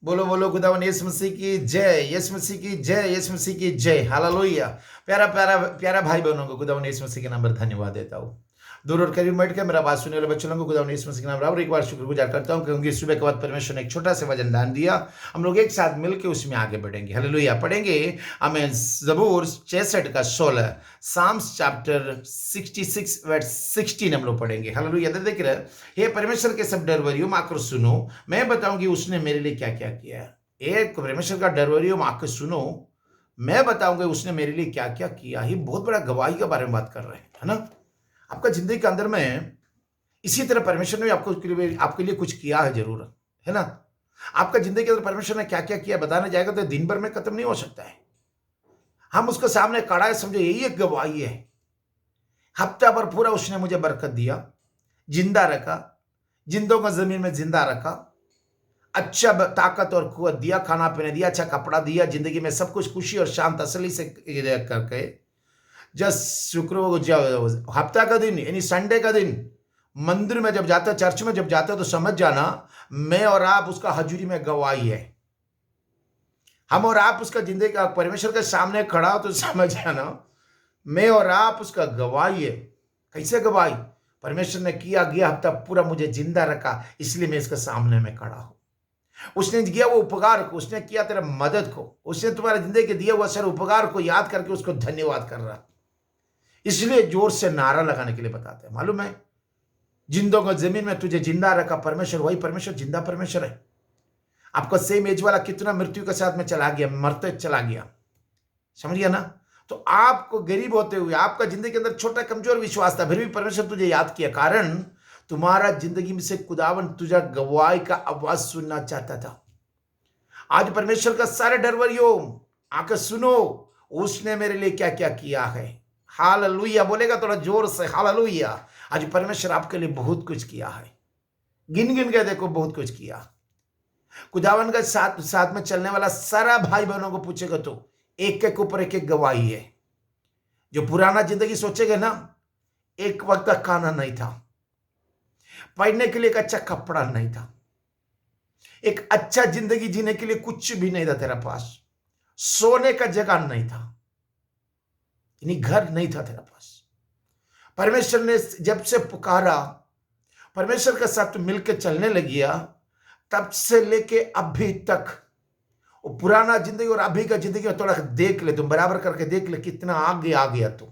बोलो बोलो खुदावन यीशु मसीह की जय, यीशु मसीह की जय, यीशु मसीह की जय। हालेलुया। प्यारा प्यारा प्यारा भाई बहनों को खुदावन यीशु मसीह के नाम पर धन्यवाद देता हूँ। दूर और करीब बैठ के मेरा बात सुनने वाले बच्चों को खुदावन यीशु मसीह के नाम पर और एक बार शुक्रगुजार करता हूँ क्योंकि सुबह के बाद परमेश्वर ने एक छोटा सा वचन दान दिया। हम लोग एक साथ मिलकर उसमें आगे बढ़ेंगे। हालेलुया। पढ़ेंगे हमें ज़बूर 66 का 16, साम्स चैप्टर 66 वर्स 16 हम लोग पढ़ेंगे। हालेलुया। देख रहे हे परमेश्वर के सब डरवरियों आकर सुनो, मैं बताऊंगी उसने मेरे लिए क्या क्या किया है। एक परमेश्वर का डरवरियों आकर सुनो, मैं बताऊंगा उसने मेरे लिए क्या क्या किया। ही बहुत बड़ा गवाही के बारे में बात कर रहे हैं, है ना। आपका जिंदगी के अंदर में इसी तरह परमेश्वर ने आपके लिए कुछ किया है जरूर, है ना। आपका जिंदगी के अंदर परमेश्वर ने क्या क्या किया बताने जाएगा तो दिन भर में खत्म नहीं हो सकता है। हम उसके सामने खड़ा है, समझो यही एक गवाही है। हफ्ता भर पूरा उसने मुझे बरकत दिया, जिंदा रखा, जिंदों को जमीन में जिंदा रखा, अच्छा ताकत और कुव्वत दिया, खाना पीने दिया, अच्छा कपड़ा दिया, जिंदगी में सब कुछ खुशी और शांत तसल्ली से करके हफ्ता का दिन यानी संडे का दिन मंदिर में जब जाते, चर्च में जब जाते तो समझ जाना मैं और आप उसका हजूरी में गवाही है। हम और आप उसका जिंदगी का परमेश्वर के सामने खड़ा हो तो समझ जाना मैं और आप उसका गवाही है। कैसे गवाही? परमेश्वर ने किया गया हफ्ता पूरा मुझे जिंदा रखा, इसलिए मैं इसके सामने में खड़ा हूं। उसने किया वो उपकार को, उसने किया तेरा मदद को, उसने तुम्हारे जिंदगी के दिए हुआ सर उपकार को याद करके उसको धन्यवाद कर रहा। इसलिए जोर से नारा लगाने के लिए बताते हैं। मालूम है, जिंदों को जमीन में तुझे जिंदा रखा परमेश्वर, वही परमेश्वर जिंदा परमेश्वर है। आपका सेम एज वाला कितना मृत्यु के साथ में चला गया, मरते चला गया, समझ गया ना। तो आपको गरीब होते हुए आपका जिंदगी के अंदर छोटा कमजोर विश्वास था, फिर भी परमेश्वर तुझे याद किया, कारण तुम्हारा जिंदगी में से खुदावन तुझा गवाही का आवाज सुनना चाहता था। आज परमेश्वर का सारे डरवरियों आकर सुनो, उसने मेरे लिए क्या क्या किया है। हालेलुया बोलेगा थोड़ा जोर से, हालेलुया। आज परमेश्वर आपके लिए बहुत कुछ किया है, गिन गिन के देखो बहुत कुछ किया। खुदावन का साथ साथ में चलने वाला सारा भाई बहनों को पूछेगा तो एक एक ऊपर एक एक गवाही है। जो पुराना जिंदगी सोचेगा ना, एक वक्त का खाना नहीं था, पहनने के लिए एक अच्छा कपड़ा नहीं था, एक अच्छा जिंदगी जीने के लिए कुछ भी नहीं था तेरा पास, सोने का जगह नहीं था, यानी घर नहीं था तेरा पास। परमेश्वर ने जब से पुकारा, परमेश्वर के साथ मिलकर चलने लगिया, तब से लेके अभी तक वो पुराना जिंदगी और अभी का जिंदगी में थोड़ा देख ले, तुम बराबर करके देख ले कितना आगे आ गया तू।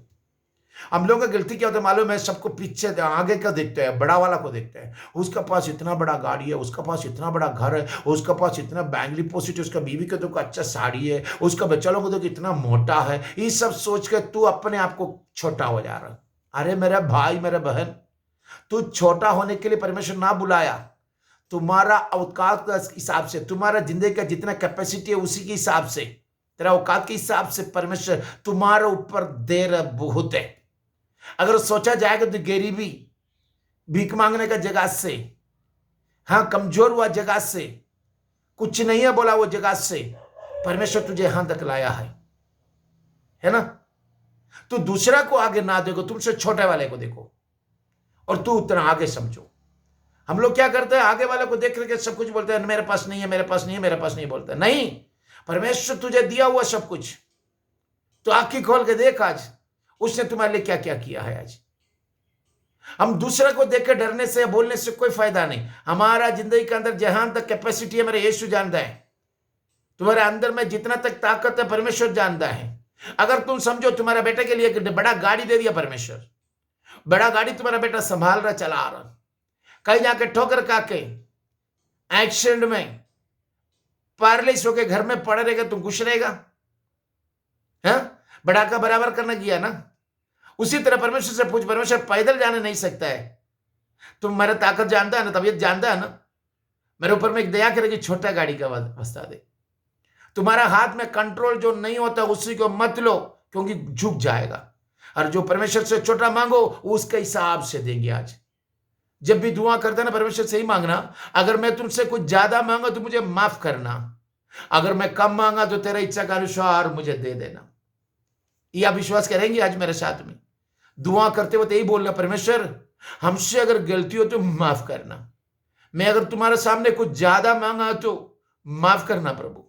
हम लोगों का गलती क्या होता है मालूम है, सबको पीछे आगे का देखते हैं, बड़ा वाला को देखते हैं। उसका पास इतना बड़ा गाड़ी है, उसका पास इतना बड़ा घर है, उसका पास इतना बैंक डिपॉजिट है, उसका बीवी का तो अच्छा साड़ी है, उसका बच्चा लोग तो कितना मोटा है। ये सब सोच के तू अपने आप को छोटा हो जा रहा। अरे मेरा भाई मेरा बहन, तू छोटा होने के लिए परमेश्वर ना बुलाया। तुम्हारा औकात के हिसाब से, तुम्हारा जिंदगी का जितना कैपेसिटी है उसी के हिसाब से, तेरा औकात के हिसाब से परमेश्वर तुम्हारे ऊपर दे रहा बहुत है। अगर सोचा जाएगा तो गरीबी, भीख मांगने का जगह से, हाँ कमजोर हुआ जगह से, कुछ नहीं है बोला वो जगह से परमेश्वर तुझे यहां तक लाया है ना। तो दूसरा को आगे ना देखो, तुमसे छोटे वाले को देखो और तू उतना आगे समझो। हम लोग क्या करते हैं, आगे वाले को देख करके सब कुछ बोलते हैं, मेरे पास नहीं है, मेरे पास नहीं है, मेरे पास नहीं बोलते। नहीं, परमेश्वर तुझे दिया हुआ सब कुछ, तो आंखें खोल के देख आज उसने तुम्हारे लिए क्या क्या किया है। आज हम दूसरे को देख के डरने से या बोलने से कोई फायदा नहीं। हमारा जिंदगी के अंदर जहां तक कैपेसिटी है मेरा यीशु जानता है, तुम्हारे अंदर में जितना तक ताकत है परमेश्वर जानता है। अगर तुम समझो तुम्हारा बेटे के लिए एक बड़ा गाड़ी दे दिया परमेश्वर, बड़ा गाड़ी तुम्हारा बेटा संभाल रहा, चला रहा, कहीं जाके ठोकर खाके एक्सीडेंट में पैरालिसिस होके घर में पड़े रहेगा, तुम खुश रहेगा? बड़ा का बराबर करना किया ना। उसी तरह परमेश्वर से पूछ, परमेश्वर पैदल जाने नहीं सकता है, तुम मेरा ताकत जानता है ना, तबीयत जानता है ना, मेरे ऊपर में एक दया करेगी, छोटा गाड़ी का वस्ता दे। तुम्हारा हाथ में कंट्रोल जो नहीं होता उसी को मत लो, क्योंकि झुक जाएगा। और जो परमेश्वर से छोटा मांगो उसके हिसाब से देंगे। आज जब भी दुआ करते ना परमेश्वर से ही मांगना, अगर मैं तुमसे कुछ ज्यादा मांगा तो मुझे माफ करना, अगर मैं कम मांगा तो तेरा इच्छा का अनुसार मुझे दे देना। यह विश्वास करेंगे आज मेरे साथ में? दुआ करते वक्त यही बोलना, परमेश्वर हमसे अगर गलती हो तो माफ करना, मैं अगर तुम्हारे सामने कुछ ज्यादा मांगा तो माफ करना प्रभु,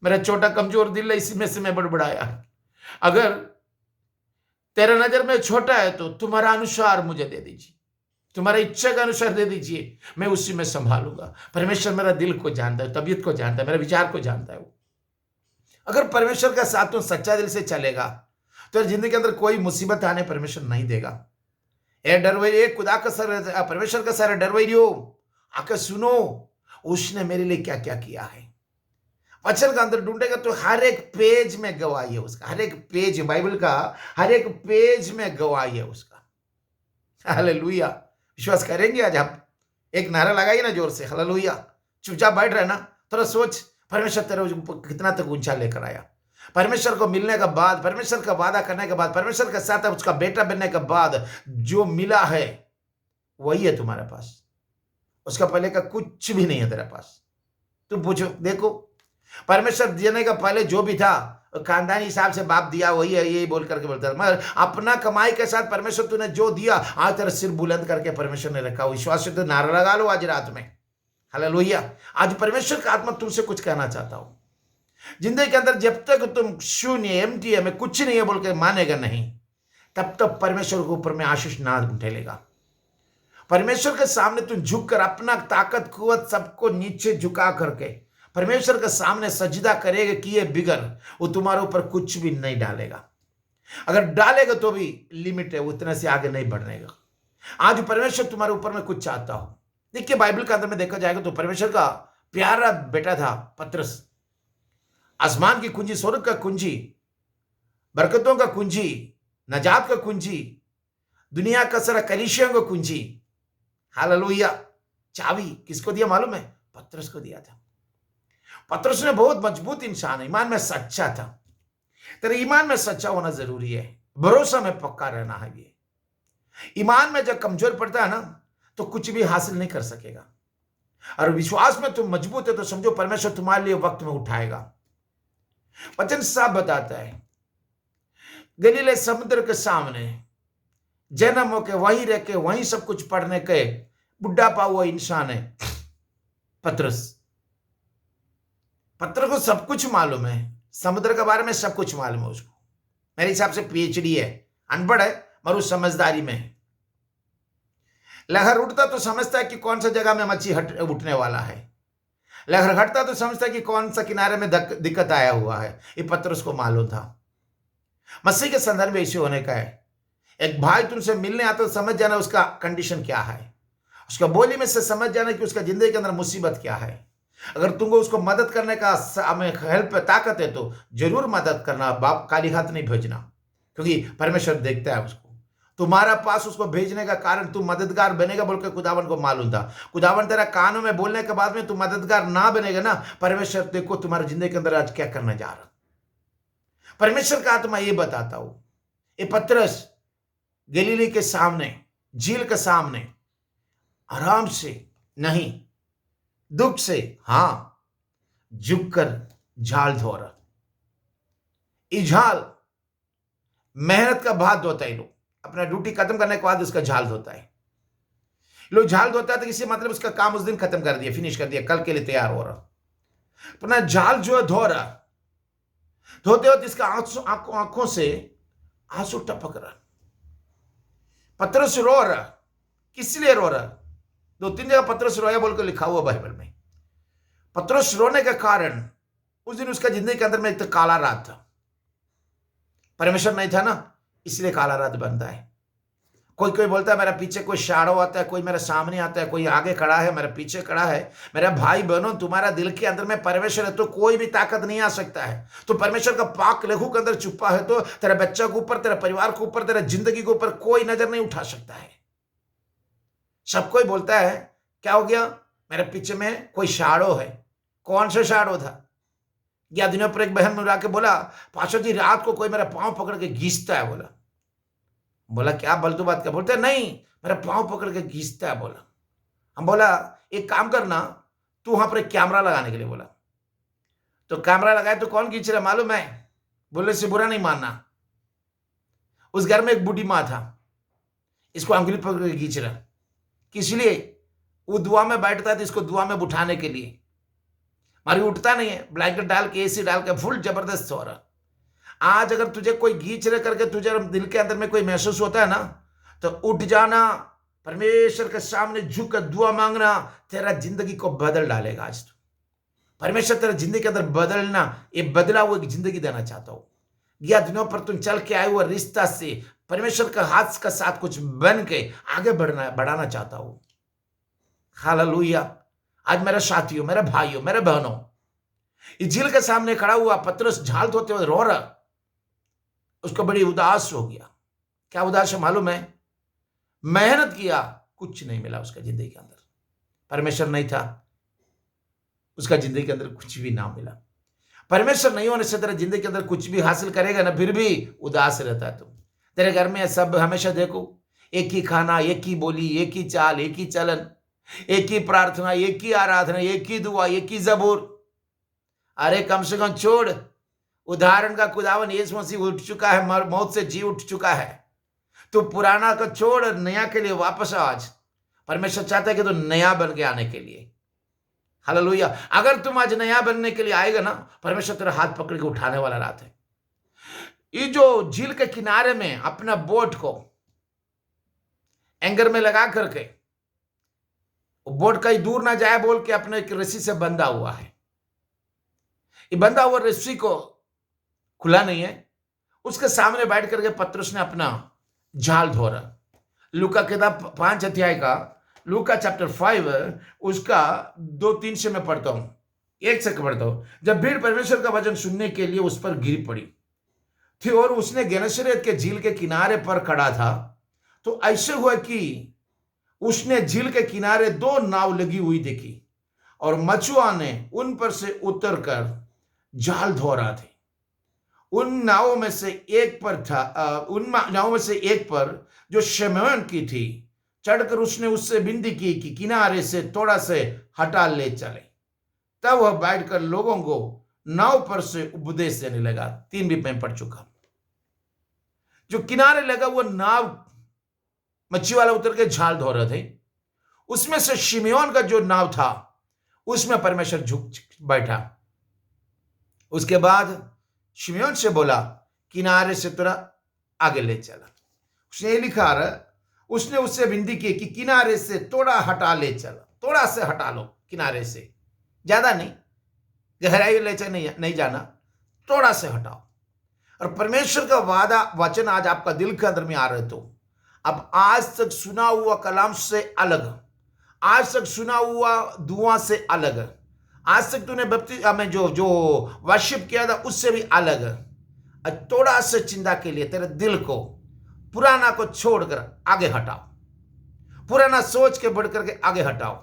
मेरा छोटा कमजोर दिल है, इसी में से मैं बड़बड़ाया। अगर तेरा नजर में छोटा है तो तुम्हारा अनुसार मुझे दे दीजिए, तुम्हारा इच्छा का अनुसार दे दीजिए, मैं उसी में संभालूंगा। परमेश्वर मेरा दिल को जानता है, तबीयत को जानता है, मेरा विचार को जानता है। अगर परमेश्वर का साथ तो सच्चा दिल से चलेगा तो जिंदगी के अंदर कोई मुसीबत आने परमेश्वर नहीं देगा। ए डरवैरी, ए खुदा का सर, परमेश्वर का सर डरवैरियो, आकर सुनो उसने मेरे लिए क्या क्या किया है। वचन का अंदर ढूंढेगा तो हर एक पेज में गवाही है उसका, हर एक पेज बाइबल का हर एक पेज में गवाही है उसका। हालेलुया। विश्वास करेंगे आज आप? एक नारा लगाइए ना जोर से, हालेलुया। चुपचाप बैठ रहे ना, थोड़ा सोच परमेश्वर तेरे कितना तक ऊंचा लेकर आया। परमेश्वर को मिलने के बाद, परमेश्वर का वादा करने के बाद, परमेश्वर के साथ उसका बेटा बनने के बाद जो मिला है वही है तुम्हारे पास, उसका पहले का कुछ भी नहीं है तेरे पास। तुम पूछो, देखो परमेश्वर देने का पहले जो भी था खानदानी हिसाब से बाप दिया वही है, यही बोल करके बोलता है, मगर अपना कमाई के साथ परमेश्वर तूने जो दिया आज तेरा सिर बुलंद करके परमेश्वर ने रखा। विश्वास से तो नारा लगा लो आज रात में, हालेलुया। आज परमेश्वर का आत्मा तुमसे कुछ कहना चाहता हूं। जिंदगी के अंदर जब तक तुम शून्य एम्प्टी है, मैं कुछ नहीं है बोल के मानेगा नहीं, तब तक परमेश्वर के ऊपर में आशीष ना उठेगा। परमेश्वर के सामने तुम झुक कर अपना ताकत कुवत सबको नीचे झुका करके परमेश्वर के सामने सजदा करेगा कि ये बिगर, वो तुम्हारे ऊपर कुछ भी नहीं डालेगा। अगर डालेगा तो भी लिमिट है, उतने से आगे नहीं बढ़ने का। आज परमेश्वर तुम्हारे ऊपर में कुछ चाहता हो। देखिए बाइबल के अंदर में देखा जाएगा तो परमेश्वर का प्यारा बेटा था पतरस। आसमान की कुंजी, स्वर्ग का कुंजी, बरकतों का कुंजी, नजात का कुंजी, दुनिया का सारा कलीसियों का कुंजी, हालेलुया। चाबी किसको दिया मालूम है? पतरस को दिया था। पतरस ने बहुत मजबूत इंसान, ईमान में सच्चा था। तेरे ईमान में सच्चा होना जरूरी है, भरोसा में पक्का रहना है। ये ईमान में जब कमजोर पड़ता है ना तो कुछ भी हासिल नहीं कर सकेगा। और विश्वास में तुम मजबूत है तो समझो परमेश्वर तुम्हारे लिए वक्त में उठाएगा। वचन साफ बताता है, गलीले समुद्र के सामने जन्म होके वहीं रह के वहीं सब कुछ पढ़ने के बुढ़ापा हुआ इंसान है पतरस। पतरस को सब कुछ मालूम है, समुद्र के बारे में सब कुछ मालूम है उसको। मेरे हिसाब से पीएचडी है, अनपढ़ है मगर उस समझदारी में है। लहर उठता तो समझता है कि कौन सा जगह में मच्छी उठने वाला है, लहर हटता तो समझता है कि कौन सा किनारे में दिक्कत आया हुआ है। ये पतरस को मालूम था। मसीह के संदर्भ में ऐसे होने का है। एक भाई तुमसे मिलने आता तो समझ जाना उसका कंडीशन क्या है, उसका बोली में से समझ जाना कि उसका जिंदगी के अंदर मुसीबत क्या है। अगर तुमको उसको मदद करने का हेल्प ताकत है तो जरूर मदद करना, बाप काली हाथ नहीं भेजना, क्योंकि परमेश्वर देखता है उसको। तुम्हारा पास उसको भेजने का कारण तुम मददगार बनेगा बोल के खुदावन को मालूम था। खुदावन तेरा कानों में बोलने के बाद में तुम मददगार ना बनेगा ना, परमेश्वर देखो तुम्हारी जिंदगी के अंदर आज क्या करने जा रहा। परमेश्वर का आत्मा ये बताता हूं, ये पतरस गलीली के सामने, झील के सामने आराम से नहीं, दुख से, हां, झुककर झाल धो रहा। ये झाल मेहनत का बाद धोता है। लोग अपना ड्यूटी खत्म करने के बाद उसका झाल धोता है। लोग झाल धोता है तो इसी मतलब उसका काम उस दिन खत्म कर दिया, फिनिश कर दिया, कल के लिए तैयार हो रहा। अपना झाल जो है धो रहा, धोते होते इसका आंखों से आंसू टपक रहा। पतरस रो रहा। किस लिए रो रहा? 2-3 जगह पतरस रोया बोल कर लिखा हुआ बाइबल में। पतरस रोने का कारण उस दिन उसका जिंदगी के अंदर में एक तो काला रात था, परमेश्वर नहीं था ना, इसलिए काला रात बनता है। कोई कोई बोलता है मेरा पीछे कोई शाडो आता है, कोई मेरे सामने आता है, कोई आगे खड़ा है, मेरे पीछे खड़ा है। मेरा भाई बहनों, तुम्हारा दिल के अंदर में परमेश्वर है तो कोई भी ताकत नहीं आ सकता है। तो परमेश्वर का पाक लहू के अंदर छुपा है तो तेरे बच्चा के ऊपर, तेरे परिवार के ऊपर, तेरे जिंदगी के ऊपर कोई नजर नहीं उठा सकता है। सब कोई बोलता है क्या हो गया, मेरे पीछे में कोई शाडो है। कौन सा शाडो था? या दिनों पर एक बहन मुझे आके बोला, पाशा जी रात को कोई मेरा पांव पकड़ के घींचता है। बोला क्या बलतू बात क्या? बोलते नहीं, मेरा पांव पकड़ के घींचता है। बोला हम बोला एक काम करना, तू वहां पर एक कैमरा लगाने के लिए बोला। तो कैमरा लगाए तो कौन खींच रहा मालूम है? बोले से बुरा नहीं मानना, उस घर में एक बूढ़ी माँ था, इसको अंगुली पकड़ के खींच रहा। किस लिए? वो दुआ में बैठता था, इसको दुआ में उठाने के लिए। मारी उठता नहीं है, ब्लैंकेट डाल के एसी डाल के फुल जबरदस्त सो रहा। आज अगर तुझे कोई गीच रहे करके तुझे दिल के अंदर में कोई महसूस होता है ना, तो उठ जाना, परमेश्वर के सामने झुक कर दुआ मांगना, तेरा जिंदगी को बदल डालेगा। आज तो परमेश्वर तेरा जिंदगी के अंदर बदलना, ये बदला हुआ जिंदगी देना चाहता हूं। गया दिनों पर तुम चल के आए हुआ रिश्ता से परमेश्वर का हाथ का साथ कुछ बन के आगे बढ़ाना चाहता हूं। हालेलुया। आज मेरे साथियों, मेरे भाइयों, मेरे बहनों, इस झील के सामने खड़ा हुआ पतरस झाल धोते हुए रो रहा, उसको बड़ी उदास हो गया। क्या उदास है मालूम है? मेहनत किया, कुछ नहीं मिला उसका जिंदगी के अंदर, परमेश्वर नहीं था, उसका जिंदगी के अंदर कुछ भी ना मिला। परमेश्वर नहीं होने से तेरा जिंदगी के अंदर कुछ भी हासिल करेगा ना, फिर भी उदास रहता है तुम। तेरे घर में सब हमेशा देखो एक ही खाना, एक ही बोली, एक ही चाल, एक ही चलन, एक ही प्रार्थना, एक ही आराधना, एक ही दुआ, एक ही जबूर। अरे कम से कम छोड़, उदाहरण का खुदावन यीशु मसीह उठ चुका है, मौत से जी उठ चुका है। तू पुराना को छोड़, नया के लिए वापस आ। आज परमेश्वर चाहता है कि तू नया बन के आने के लिए। हालेलुया। अगर तुम आज नया बनने के लिए आएगा ना, परमेश्वर तेरा हाथ पकड़ के उठाने वाला रात है। ये जो झील के किनारे में अपना बोट को एंगर में लगा करके, बोट कहीं दूर ना जाए बोल के अपने एक रस्सी से बंधा हुआ है। ये बंधा हुआ रस्सी को खुला नहीं है, उसके सामने बैठ करके पतरस ने अपना जाल धोरा। लूका किताब 5 अध्याय का, लूका चैप्टर 5 उसका 2-3 से मैं पढ़ता हूं, 1 से पढ़ता हूं। जब भीड़ परमेश्वर का वचन सुनने के लिए उस पर गिर पड़ी थी और उसने गेनेसरेत के झील के किनारे पर खड़ा था, तो ऐसे हुआ कि उसने झील के किनारे 2 नाव लगी हुई देखी और मछुआ ने उन पर से उतरकर जाल धो रहा थे। उन नावों में से एक पर जो शमौन की थी, चढ़कर उसने उससे विनती की कि किनारे से थोड़ा से हटा ले चले। तब वह बैठकर लोगों को नाव पर से उपदेश देने लगा। 3 भी मैं पढ़ चुका। जो किनारे लगा वो नाव, मच्छी वाला उतर के झाल धो रहे थे, उसमें से शिमयोन का जो नाव था उसमें परमेश्वर झुक बैठा। उसके बाद शिमयोन से बोला, किनारे से थोड़ा आगे ले चला। उसने ये लिखा रहा, उसने उससे विनती की कि किनारे से थोड़ा हटा ले चला, थोड़ा से हटा लो किनारे से, ज्यादा नहीं, गहराई ले चल नहीं जाना, थोड़ा से हटाओ। और परमेश्वर का वादा वचन आज आपका दिल के अंदर में आ रहे, तो अब आज तक सुना हुआ कलाम से अलग, आज तक सुना हुआ दुआ से अलग, आज तक तूने बपतिस्मा जो वर्शिप किया था उससे भी अलग। थोड़ा सा चिंता के लिए तेरे दिल को, पुराना को छोड़कर आगे हटाओ, पुराना सोच के बढ़ करके आगे हटाओ।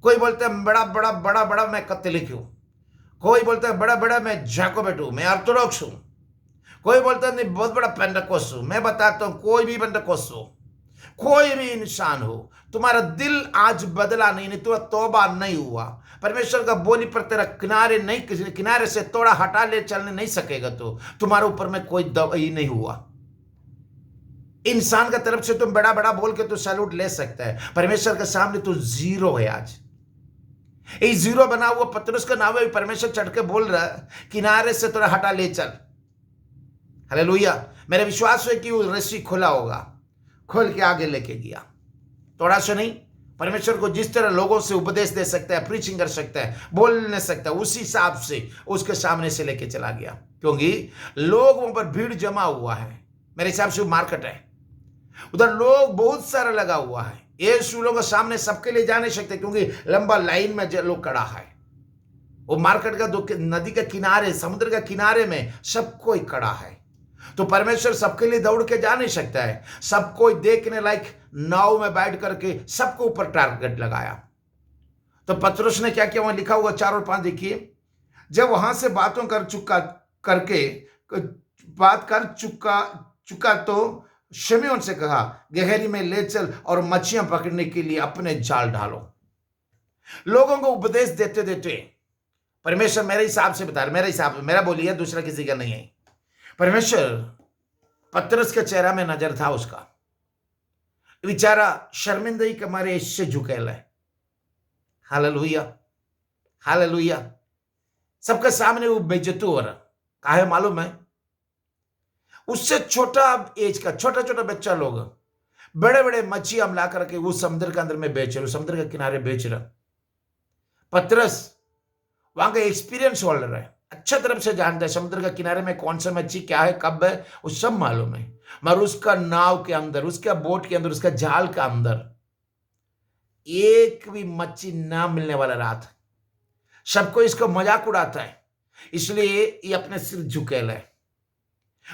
कोई बोलता है बड़ा बड़ा बड़ा बड़ा मैं कैथोलिक हूं, कोई बोलता है बड़ा बड़ा मैं जैकोबिट हूं, मैं ऑर्थोडॉक्स हूं, कोई बोलता है नहीं बहुत बड़ा पेंटेकोस्ट हूं। मैं बताता हूं, कोई भी पेंटेकोस्ट हो, कोई भी इंसान हो, तुम्हारा दिल आज बदला नहीं तो तौबा नहीं हुआ, परमेश्वर का बोली पर तेरा किनारे से थोड़ा हटा ले चलने नहीं सकेगा, तो तुम्हारे ऊपर में कोई दवाई नहीं हुआ। इंसान का तरफ से तुम बड़ा बड़ा बोल के तो सैल्यूट ले सकता है, परमेश्वर के सामने तो जीरो है। आज ये जीरो बना हुआ पतरस का नाम है, परमेश्वर चढ़ के बोल रहा है किनारे से थोड़ा हटा ले चल। हालेलुया। मेरा विश्वास है कि वो रस्सी खुला होगा, खोल के आगे लेके गया। थोड़ा सा नहीं, परमेश्वर को जिस तरह लोगों से उपदेश दे सकता है, प्रीचिंग कर सकता है, बोलने सकता है, उसी हिसाब से उसके सामने से लेके चला गया। क्योंकि लोगों पर भीड़ जमा हुआ है, मेरे हिसाब से मार्केट है, उधर लोग बहुत सारा लगा हुआ है। यीशु लोगों के सामने सबके लिए जा नहीं सकते क्योंकि लंबा लाइन में लोग खड़ा है। वो मार्केट का नदी के किनारे, समुद्र के किनारे में सब कोई खड़ा है, तो परमेश्वर सबके लिए दौड़ के जा नहीं सकता है। सबको देखने लायक नाव में बैठ करके सबको ऊपर टारगेट लगाया। तो पतरस ने क्या किया, वहां लिखा हुआ 4 और 5 देखिए। जब वहां से बात कर चुका तो शिमयोन से कहा, गहरी में ले चल और मछलियां पकड़ने के लिए अपने जाल डालो। लोगों को उपदेश देते देते परमेश्वर मेरे हिसाब से बता रहा, मेरे हिसाब से, मेरा बोलिए, दूसरा किसी का नहीं है। परमेश्वर पतरस के चेहरा में नजर था, उसका बेचारा शर्मिंदगी के मारे इससे झुकेला है। Hallelujah, hallelujah. सबके सामने वो बेइज्जती हो रहा, काहे मालूम है? उससे छोटा एज का छोटा छोटा बच्चा लोग बड़े बड़े मच्छी हम ला करके वो समुद्र के अंदर में बेच रहे, समुद्र के किनारे बेच रहे। पतरस वहां का एक्सपीरियंस होल्डर है, अच्छा तरफ से जानता है समुद्र के किनारे में कौन सा मच्छी क्या है, कब है, वो सब मालूम है। मगर उसका नाव के अंदर, उसका बोट के अंदर, उसका जाल के अंदर एक भी मच्छी ना मिलने वाला रात। सबको इसको मजाक उड़ाता है, इसलिए ये अपने सिर झुकेला है।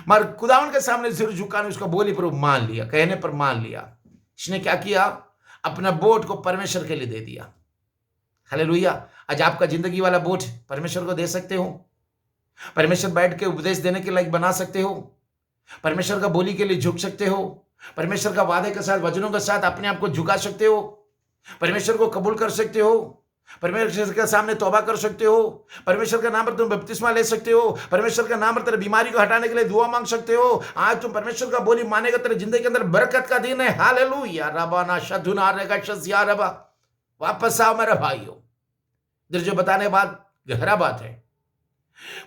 मगर खुदावन के सामने सिर झुकाने उसका बोली पर मान लिया, कहने पर मान लिया। इसने क्या किया? अपना बोट को परमेश्वर के लिए दे दिया। हालेलुया। आज आपका जिंदगी वाला बोट परमेश्वर को दे सकते हो। परमेश्वर बैठ के उपदेश देने के लायक बना सकते हो। परमेश्वर का बोली के लिए झुक सकते हो। परमेश्वर का वादे के साथ, वचनों के साथ अपने आप को झुका सकते हो। परमेश्वर को कबूल कर सकते हो। परमेश्वर के सामने तौबा कर सकते हो। परमेश्वर का नाम पर तुम बपतिस्मा ले सकते हो। परमेश्वर का नाम पर तेरे बीमारी को हटाने के लिए दुआ मांग सकते हो। आज तुम परमेश्वर का बोली मानेगा, तेरे जिंदगी के अंदर बरकत का दिन है। हालेलुया। रबाना शधुना रेगा शजिया रबा। वापस आओ मेरे भाइयों, इधर जो बताने बात गहरा बात है।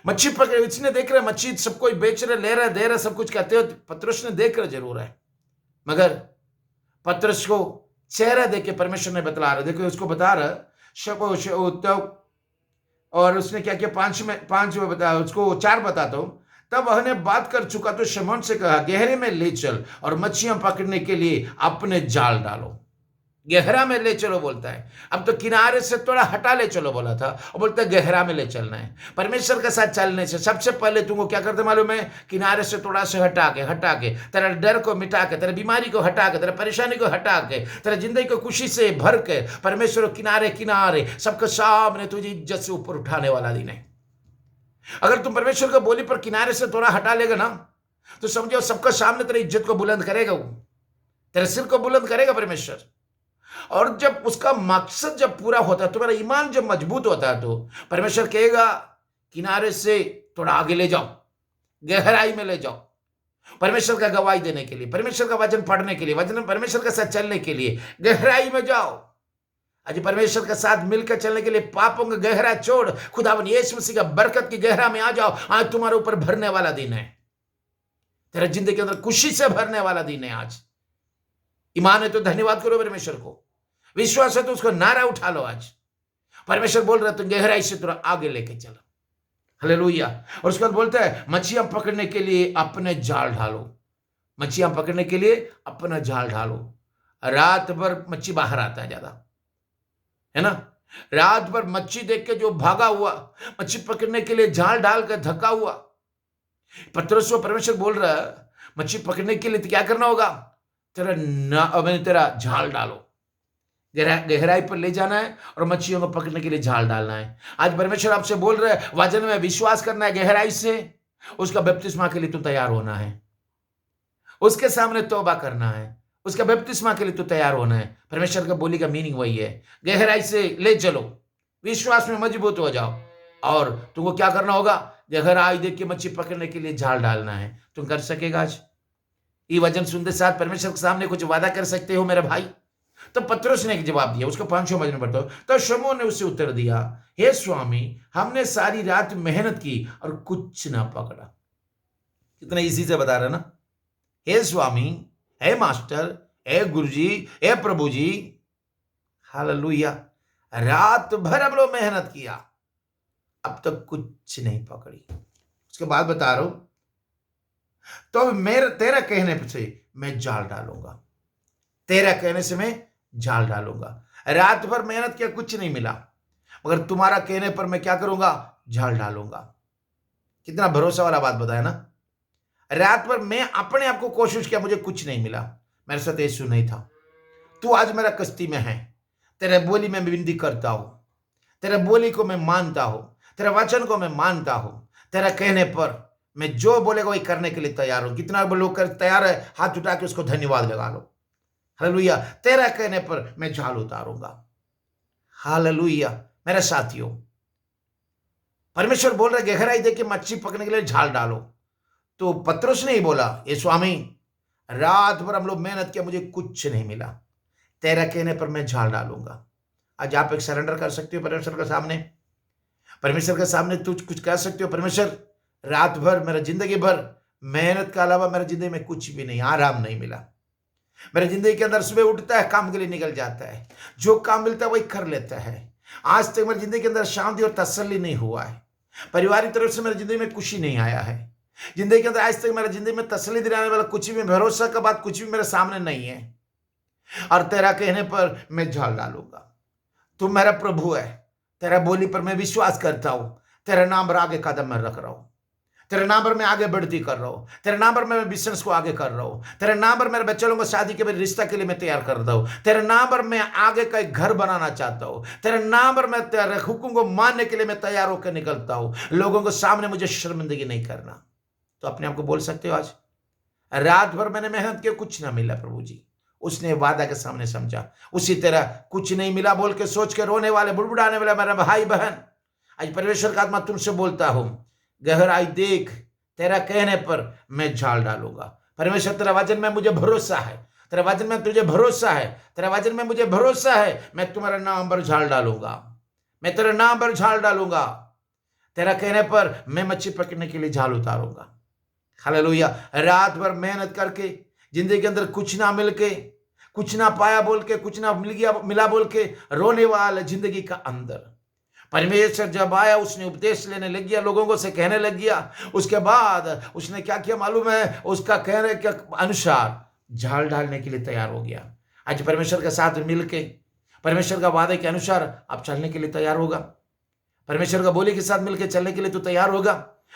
मच्छी पकड़े, इसने देख रहे मच्छी सब कोई बेच रहे, ले रहे, दे रहे, सब कुछ कहते हो। पतरस ने देख रहे जरूर है, मगर पतरस को चेहरा देख के परमेश्वर ने बतला रहा। देखो उसको बता रहा और उसने क्या किया, पांच में बताया, उसको 4 बताता हूं। तब वह बात कर चुका तो शमौन से कहा, गहरे में ले चल और मच्छियां पकड़ने के लिए अपने जाल डालो। गहरा में ले चलो बोलता है। अब तो किनारे से थोड़ा हटा ले चलो बोला था, और बोलता है गहरा में ले चलना है। परमेश्वर के साथ चलने से सबसे पहले तुमको क्या करते मालूम है? किनारे से थोड़ा सा हटा के तेरा डर को मिटा के, तेरे बीमारी को हटा के, तेरे परेशानी को हटा के, तेरे जिंदगी को खुशी से भर के परमेश्वर किनारे किनारे सबके सामने तुझे इज्जत से ऊपर उठाने वाला दिन है। अगर तुम परमेश्वर को बोली पर किनारे से थोड़ा हटा लेगा ना, तो समझो सबके सामने तेरी इज्जत को बुलंद करेगा, वो तेरे सिर को बुलंद करेगा परमेश्वर। और जब उसका मकसद जब पूरा होता है, तुम्हारा ईमान जब मजबूत होता है, तो परमेश्वर कहेगा किनारे से थोड़ा आगे ले जाओ, गहराई में ले जाओ, परमेश्वर का गवाही देने के लिए, परमेश्वर का वचन पढ़ने के लिए, वचन परमेश्वर के साथ चलने के लिए गहराई में जाओ। आज परमेश्वर के साथ मिलकर चलने के लिए पापों का गहरा छोड़ खुदावन यीशु मसीह का बरकत की गहरा में आ जाओ। आज तुम्हारे ऊपर भरने वाला दिन है, तेरा जिंदगी के अंदर खुशी से भरने वाला दिन है। आज ईमान है तो धन्यवाद करो परमेश्वर को, विश्वास है तो उसको नारा उठा लो। आज परमेश्वर बोल रहा है तुम गहराई से थोड़ा आगे लेके चलो। हालेलुया। और उसके बाद बोलता है मछलियां पकड़ने के लिए अपने जाल ढालो। मछलियां पकड़ने के लिए अपना जाल ढालो। रात भर मच्छी बाहर आता है ज्यादा, है ना? रात भर मच्छी देख के जो भागा हुआ, मच्छी पकड़ने के लिए जाल डाल कर धक्का हुआ। पतरस को परमेश्वर बोल रहा है मच्छी पकड़ने के लिए तो क्या करना होगा? तेरा जाल डालो, गहराई पर ले जाना है और मच्छियों को पकड़ने के लिए जाल डालना है। आज परमेश्वर आपसे बोल रहे हैं वचन में विश्वास करना है, गहराई से उसका बपतिस्मा के लिए तो तैयार होना है, उसके सामने तौबा करना है, उसका बपतिस्मा के लिए तो तैयार होना है। परमेश्वर का बोली का मीनिंग वही है, गहराई से ले चलो, विश्वास में मजबूत हो जाओ। और तुमको क्या करना होगा? गहराई देख के मच्छी पकड़ने के लिए जाल डालना है। तुम कर सकेगा? आज ये वचन सुनते साथ परमेश्वर के सामने कुछ वादा कर सकते हो मेरे भाई? तो पतरस ने एक जवाब दिया, उसको 5 वचन पढ़ता हूं। तो शमौन ने उससे उत्तर दिया, हे स्वामी, हमने सारी रात मेहनत की और कुछ ना पकड़ा। कितना इजी से बता रहा ना, हे स्वामी, हे मास्टर, हे गुरुजी, हे प्रभु जी। हालेलुया। रात भर हम लोग मेहनत किया, अब तक कुछ नहीं पकड़ी। उसके बाद बता रहा हूं, तो तेरा कहने से मैं जाल डालूंगा, तेरा कहने से मैं जाल डालूंगा। रात भर मेहनत किया, कुछ नहीं मिला, मगर तुम्हारा कहने पर मैं क्या करूंगा? जाल डालूंगा। कितना भरोसा वाला बात बताया ना। रात भर मैं अपने आप को कोशिश किया, मुझे कुछ नहीं मिला, मेरे साथ यीशु नहीं था। तू आज मेरा कश्ती में है, तेरे बोली में विनती करता हूं, तेरे बोली को मैं मानता हूं, तेरे वचन को मैं मानता हूं। तेरा कहने पर मैं जो बोलेगा वही करने के लिए तैयार हूं। कितना लोग कर तैयार है? हाथ उठा के उसको धन्यवाद लगा लो। हालेलुया। तेरा कहने पर मैं जाल उतारूंगा। हालेलुया। मेरे साथियों, परमेश्वर बोल रहा है गहराई देख के मच्छी पकड़ने के लिए जाल डालो। तो पतरस ने ही बोला, ये स्वामी, रात भर हम लोग मेहनत किया, मुझे कुछ नहीं मिला, तेरा कहने पर मैं जाल डालूंगा। आज आप एक सरेंडर कर सकते हो परमेश्वर के सामने। परमेश्वर के सामने तू कुछ कह सकते हो, परमेश्वर रात भर मेरा जिंदगी भर मेहनत के अलावा मेरा जिंदगी में कुछ भी नहीं, आराम नहीं मिला। मेरे जिंदगी के अंदर सुबह उठता है, काम के लिए निकल जाता है, जो काम मिलता है वही कर लेता है। आज तक मेरी जिंदगी के अंदर शांति और तसल्ली नहीं हुआ है। परिवार की तरफ से मेरी जिंदगी में खुशी नहीं आया है। जिंदगी के अंदर आज तक मेरी जिंदगी में तसल्ली दिलाने वाला कुछ भी, भरोसा का बात कुछ भी मेरे सामने नहीं है। और तेरा कहने पर मैं झाल डालूंगा। तू मेरा प्रभु है, तेरा बोली पर मैं विश्वास करता हूं। तेरे नाम पर आगे कदम मैं रख रहा हूं, तेरे नाम पर मैं आगे बढ़ती कर रहा हूं, तेरे नाम पर मैं बिजनेस को आगे कर रहा हूं, तेरे नाम पर मेरे बच्चों को शादी के रिश्ता के लिए मैं तैयार कर रहा हूं, तेरे नाम पर मैं आगे का एक घर बनाना चाहता हूं, तेरे नाम पर मैं तेरे हुक्म को मानने के लिए मैं तैयार होकर निकलता हूं। लोगों को सामने मुझे शर्मिंदगी नहीं करना। तो अपने आप को बोल सकते हो, आज रात भर मैंने मेहनत की, कुछ ना मिला प्रभु जी। उसने वादा के सामने समझा, उसी तरह कुछ नहीं मिला बोल के सोच के रोने वाले, बुड़बुड़ाने वाले मेरा भाई बहन, आज परमेश्वर का आत्मा तुमसे बोलता हूं, गहराई देख, तेरा कहने पर मैं झाल डालूंगा। परमेश्वर तेरा वचन में मुझे भरोसा है, तेरा वचन में तुझे भरोसा है, तेरा वचन में मुझे भरोसा है। मैं तुम्हारे नाम पर झाल डालूंगा, मैं तेरे नाम पर झाल डालूंगा। तेरा कहने पर मैं मच्छी पकड़ने के लिए झाल उतारूंगा। हालेलुया। रात भर मेहनत करके जिंदगी के अंदर कुछ ना मिल के, कुछ ना पाया बोल के, कुछ ना मिला बोल के रोने वाला जिंदगी का अंदर परमेश्वर जब आया, उसने उपदेश लेने लग गया, लोगों को से कहने लग गया। उसके बाद उसने क्या किया मालूम है? उसका कहने के अनुसार झाल डालने के लिए तैयार हो गया। आज परमेश्वर के साथ मिलके, परमेश्वर का वादे के अनुसार आप चलने के लिए तैयार होगा। परमेश्वर का बोली के साथ मिलकर चलने के लिए तू तैयार होगा।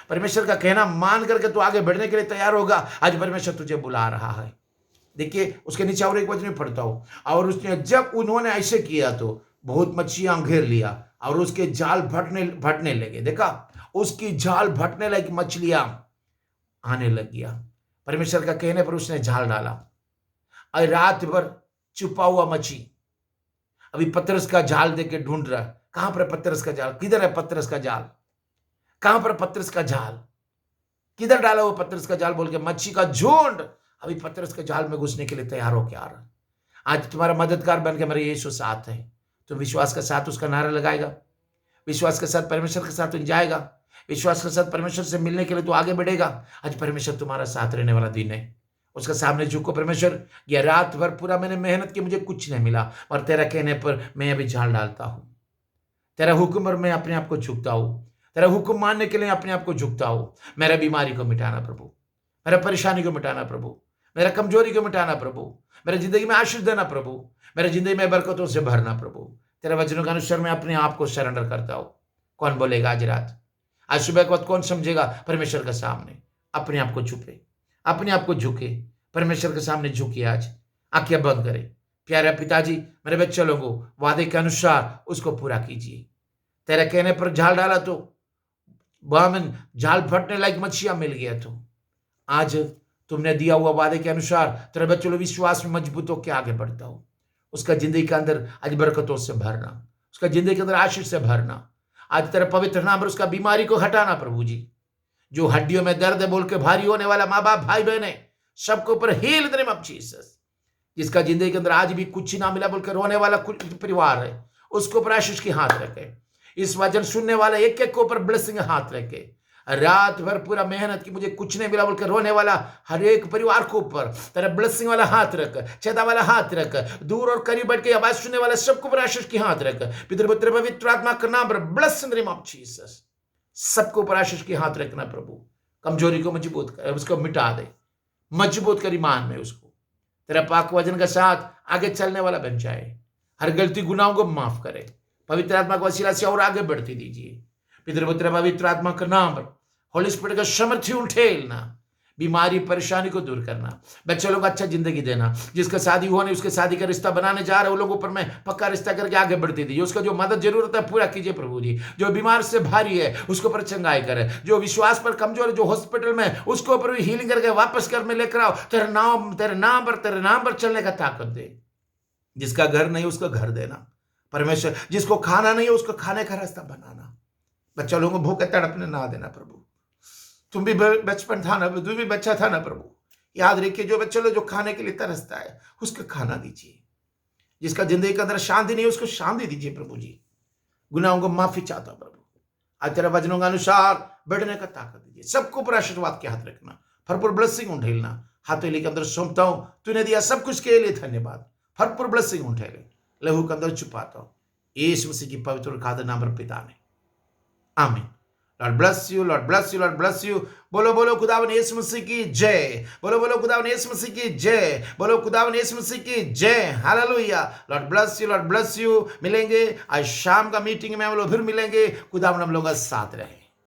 परमेश्वर का कहना मान करके तू आगे बढ़ने के लिए तैयार होगा। आज परमेश्वर तुझे बुला रहा है। देखिए उसके नीचे और एक वचन में पढ़ता हूं, और उसने जब उन्होंने ऐसे किया तो बहुत मच्छियां घेर लिया और उसके जाल भटने लगे। देखा, उसकी जाल भटने लगी, मछलियां आने लग गया। परमेश्वर का कहने पर उसने जाल डाला और रात भर छुपा हुआ मच्छी अभी पतरस का जाल देके ढूंढ रहा है। कहां पर पतरस का जाल? किधर है पतरस का जाल? कहां पर पतरस का जाल? किधर डाला वो पतरस का जाल बोल के मच्छी का झुंड अभी पतरस के जाल में घुसने के लिए तैयार होकर आ रहा। आज तुम्हारा मददगार बन के मेरे यीशु साथ है। तो विश्वास के साथ उसका नारा लगाएगा, विश्वास के साथ परमेश्वर के साथ जाएगा, विश्वास के साथ परमेश्वर से मिलने के लिए तो आगे बढ़ेगा। आज परमेश्वर तुम्हारा साथ रहने वाला दिन है। उसका सामने झुको, परमेश्वर ये रात भर पूरा मैंने मेहनत की, मुझे कुछ नहीं मिला, और तेरा कहने पर मैं अभी झाल डालता हूं। तेरा हुक्म पर मैं अपने आप को झुकता हूं, तेरा हुक्म मानने के लिए अपने आप को झुकता हूं। मेरा बीमारी को मिटाना प्रभु, मेरा परेशानी को मिटाना प्रभु, मेरा कमजोरी को मिटाना प्रभु, मेरे जिंदगी में आशीष देना प्रभु, मेरे जिंदगी में बरकतों से भरना प्रभु। तेरे वचनों के अनुसार मैं अपने आप को सरेंडर करता हूं। कौन बोलेगा आज रात, आज सुबह के वक्त कौन समझेगा परमेश्वर के सामने अपने आप को झुके, अपने आप को झुके, परमेश्वर के सामने झुकिए। आज आंखें बंद करें। प्यारे पिताजी, मेरे बच्चे लोगों को वादे के अनुसार उसको पूरा कीजिए। तेरे कहने पर झाल डाला तो बामन जाल फटने लायक मच्छियां मिल गया। तो आज तुमने दिया हुआ वादे के अनुसार तेरे बच्चों लोग विश्वास में मजबूत होकर आगे बढ़ता हो। उसका जिंदगी के अंदर आज बरकतों से भरना, उसका जिंदगी के अंदर आशीष से भरना। आज तेरे पवित्र नाम पर उसका बीमारी को हटाना प्रभु जी। जो हड्डियों में दर्द है बोल के भारी होने वाला माँ बाप भाई बहने सबके ऊपर heal in the name of Jesus. जिसका जिंदगी के अंदर आज भी कुछ ना मिला बोलकर रोने वाला कुछ परिवार है, उसके ऊपर आशीष की हाथ रखे। इस वचन सुनने वाले एक एक के ऊपर ब्लेसिंग हाथ रखे। रात भर पूरा मेहनत की, मुझे कुछ नहीं मिला बोलकर रोने वाला हर एक परिवार के ऊपर तेरा ब्लेसिंग वाला हाथ रख, छेदा वाला हाथ रख। दूर और करीब बैठ के आवाज सुनने वाले सबके ऊपर आशीष की हाथ रख। पितृपुत्र पवित्र आत्मा का नाम पर bless in the name of Jesus. सबके ऊपर आशीष की हाथ रखना प्रभु। कमजोरी को मजबूत कर, उसको मिटा दे, मजबूत कर ईमान में उसको। तेरा पाक वचन के साथ आगे चलने वाला बन जाए। हर गलती गुनाहों को माफ करे। पवित्र आत्मा को वसीला से और आगे बढ़ती दीजिए। पितृपुत्र पवित्र आत्मा का नाम पर होली स्पिरिट का सामर्थ्य उठेलना, बीमारी परेशानी को दूर करना, बच्चे लोग अच्छा जिंदगी देना। जिसका शादी हुआ नहीं उसके शादी का रिश्ता बनाने जा रहे वो लोगों पर मैं पक्का रिश्ता करके आगे बढ़ती दीजिए। उसका जो मदद जरूरत है पूरा कीजिए प्रभु जी। जो बीमार से भारी है उसके ऊपर चंगाई करे। जो विश्वास पर कमजोर है, जो हॉस्पिटल में, उसके ऊपर भी हीलिंग करके वापस घर में लेकर आओ। तेरे नाम पर चलने का ताकत दे। जिसका घर नहीं उसको घर देना परमेश्वर। जिसको खाना नहीं है उसको खाने का रास्ता बनाना। बच्चा लोगों को भूखे तड़पने ना देना प्रभु। तुम भी बचपन था ना, तू भी बच्चा था ना प्रभु। याद रखिए जो बच्चे लोग जो खाने के लिए तरसता है उसको खाना दीजिए। जिसका जिंदगी के अंदर शांति नहीं है उसको शांति दीजिए प्रभु जी। गुनाहों को माफी चाहता प्रभु। आज तेरे वचनों के अनुसार बढ़ने का ताकत दीजिए, सबको ऊपर आशीर्वाद के हाथ रखना, भरपूर ब्लेसिंग उठेलना, हाथेली के अंदर सौंपता हूं, तूने दिया सब कुछ के लिए धन्यवाद, भरपूर ब्लेसिंग उठेले, लहू के अंदर छुपाता हूं यीशु मसीह की पवित्र और खातिर नाम पर पिता ने, आमीन। Lord bless you, Lord bless you, Lord bless you. बोलो बोलो खुदावन यीशु मसीह की जय, बोलो बोलो खुदावन यीशु मसीह की जय, बोलो खुदावन यीशु मसीह की जय। Hallelujah. Lord bless you, Lord bless you. मिलेंगे आज शाम का मीटिंग में, हम लोग फिर मिलेंगे। खुदावन हम लोग का साथ रहे।